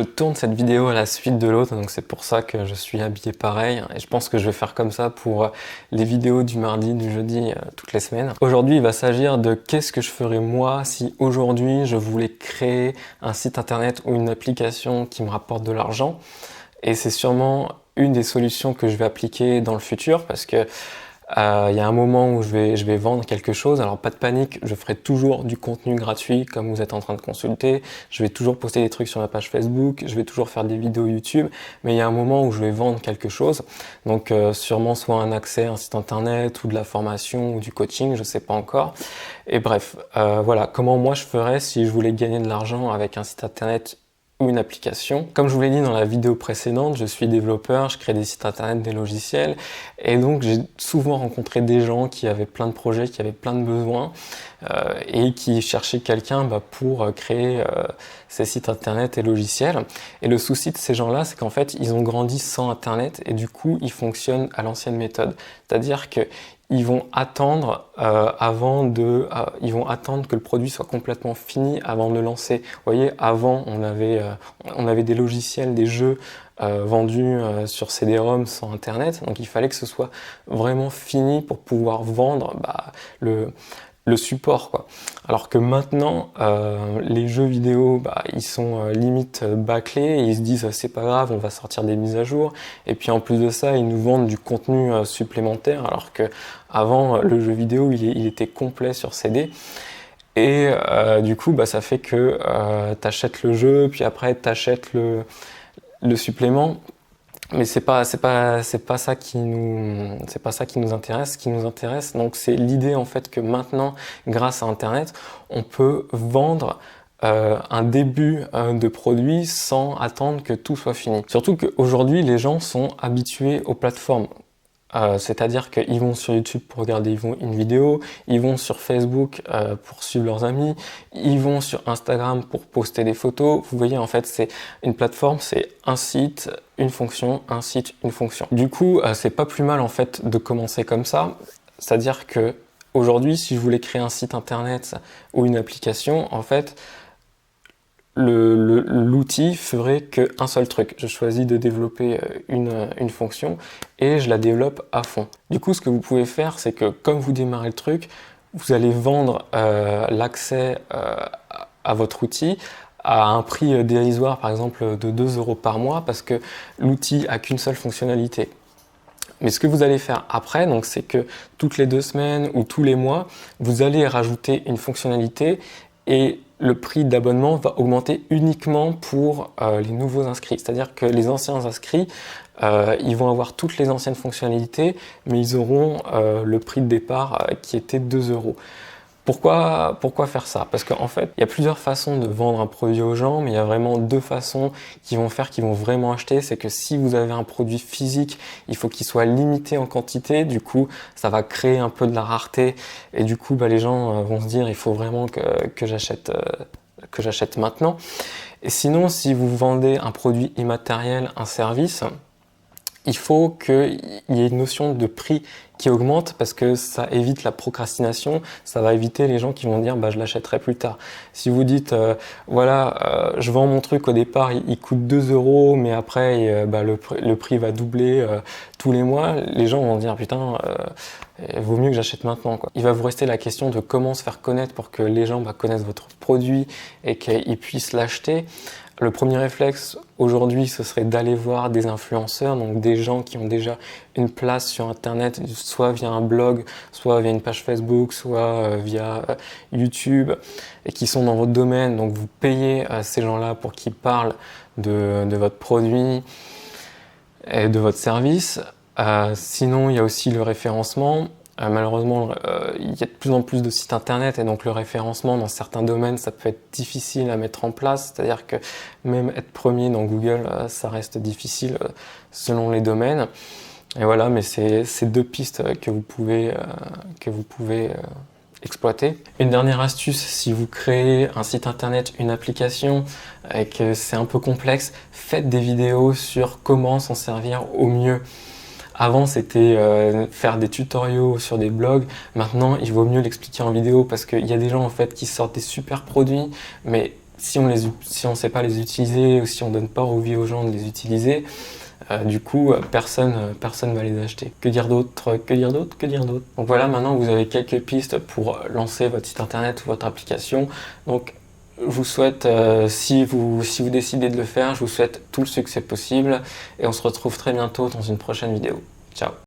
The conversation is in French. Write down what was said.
Je tourne cette vidéo à la suite de l'autre, donc c'est pour ça que je suis habillé pareil. Et je pense que je vais faire comme ça pour les vidéos du mardi, du jeudi, toutes les semaines. Aujourd'hui, il va s'agir de qu'est-ce que je ferais moi si aujourd'hui je voulais créer un site internet ou une application qui me rapporte de l'argent. Et c'est sûrement une des solutions que je vais appliquer dans le futur parce que il y a un moment où je vais vendre quelque chose. Alors pas de panique, je ferai toujours du contenu gratuit comme vous êtes en train de consulter. Je vais toujours poster des trucs sur ma page Facebook, je vais toujours faire des vidéos YouTube, mais il y a un moment où je vais vendre quelque chose. Donc sûrement soit un accès à un site internet ou de la formation ou du coaching, je sais pas encore. Et bref, voilà, comment moi je ferais si je voulais gagner de l'argent avec un site internet ou une application. Comme je vous l'ai dit dans la vidéo précédente, je suis développeur, je crée des sites internet, des logiciels, et donc j'ai souvent rencontré des gens qui avaient plein de projets, qui avaient plein de besoins, et qui cherchaient quelqu'un pour créer ces sites internet et logiciels. Et le souci de ces gens-là, c'est qu'en fait, ils ont grandi sans internet, et du coup, ils fonctionnent à l'ancienne méthode. C'est-à-dire que ils vont attendre ils vont attendre que le produit soit complètement fini avant de le lancer. Vous voyez, avant on avait des logiciels, des jeux vendus sur CD-ROM sans internet, donc il fallait que ce soit vraiment fini pour pouvoir vendre le support, quoi. Alors que maintenant, les jeux vidéo, ils sont limite bâclés, et ils se disent c'est pas grave, on va sortir des mises à jour, et puis en plus de ça, ils nous vendent du contenu supplémentaire, alors que avant le jeu vidéo, il était complet sur CD. Et du coup, ça fait que t'achètes le jeu, puis après t'achètes le supplément. Mais c'est pas ça qui nous intéresse. Ce qui nous intéresse, donc, c'est l'idée en fait que maintenant, grâce à Internet, on peut vendre un début de produit sans attendre que tout soit fini. Surtout qu'aujourd'hui, les gens sont habitués aux plateformes. C'est-à-dire qu'ils vont sur YouTube pour regarder une vidéo, ils vont sur Facebook pour suivre leurs amis, ils vont sur Instagram pour poster des photos. Vous voyez, en fait, c'est une plateforme, c'est un site, une fonction, un site, une fonction. Du coup, c'est pas plus mal en fait de commencer comme ça. C'est-à-dire que aujourd'hui, si je voulais créer un site internet ou une application, en fait, l'outil ferait qu'un seul truc. Je choisis de développer une fonction et je la développe à fond. Du coup, ce que vous pouvez faire, c'est que comme vous démarrez le truc, vous allez vendre l'accès à votre outil à un prix dérisoire, par exemple de 2 € par mois, parce que l'outil a qu'une seule fonctionnalité. Mais ce que vous allez faire après, donc, c'est que toutes les 2 semaines ou tous les mois, vous allez rajouter une fonctionnalité et le prix d'abonnement va augmenter uniquement pour les nouveaux inscrits. C'est-à-dire que les anciens inscrits, ils vont avoir toutes les anciennes fonctionnalités, mais ils auront le prix de départ qui était 2 €. Pourquoi faire ça? Parce qu'en fait, il y a plusieurs façons de vendre un produit aux gens, mais il y a vraiment 2 façons qui vont vraiment acheter. C'est que si vous avez un produit physique, il faut qu'il soit limité en quantité. Du coup, ça va créer un peu de la rareté. Et du coup, les gens vont se dire, il faut vraiment que j'achète maintenant. Et sinon, si vous vendez un produit immatériel, un service, il faut qu'il y ait une notion de prix qui augmente parce que ça évite la procrastination, ça va éviter les gens qui vont dire je l'achèterai plus tard. Si vous dites je vends mon truc au départ, il coûte 2 €, mais après le prix va doubler tous les mois, les gens vont dire putain, vaut mieux que j'achète maintenant, quoi. Il va vous rester la question de comment se faire connaître pour que les gens connaissent votre produit et qu'ils puissent l'acheter. Le premier réflexe aujourd'hui, ce serait d'aller voir des influenceurs, donc des gens qui ont déjà une place sur Internet, soit via un blog, soit via une page Facebook, soit via YouTube, et qui sont dans votre domaine. Donc vous payez ces gens-là pour qu'ils parlent de votre produit et de votre service. Sinon, il y a aussi le référencement. Malheureusement, il y a de plus en plus de sites internet et donc le référencement dans certains domaines, ça peut être difficile à mettre en place. C'est-à-dire que même être premier dans Google, ça reste difficile selon les domaines. Et voilà, mais c'est 2 pistes que vous pouvez exploiter. Une dernière astuce, si vous créez un site internet, une application et que c'est un peu complexe, faites des vidéos sur comment s'en servir au mieux. Avant, c'était faire des tutoriaux sur des blogs. Maintenant, il vaut mieux l'expliquer en vidéo parce qu'il y a des gens en fait qui sortent des super produits, mais si on sait pas les utiliser ou si on donne pas envie aux gens de les utiliser, du coup, personne va les acheter. Que dire d'autre? Que dire d'autre? Que dire d'autre? Donc voilà, maintenant vous avez quelques pistes pour lancer votre site internet ou votre application. Donc je vous souhaite, si vous décidez de le faire, je vous souhaite tout le succès possible et on se retrouve très bientôt dans une prochaine vidéo. Ciao!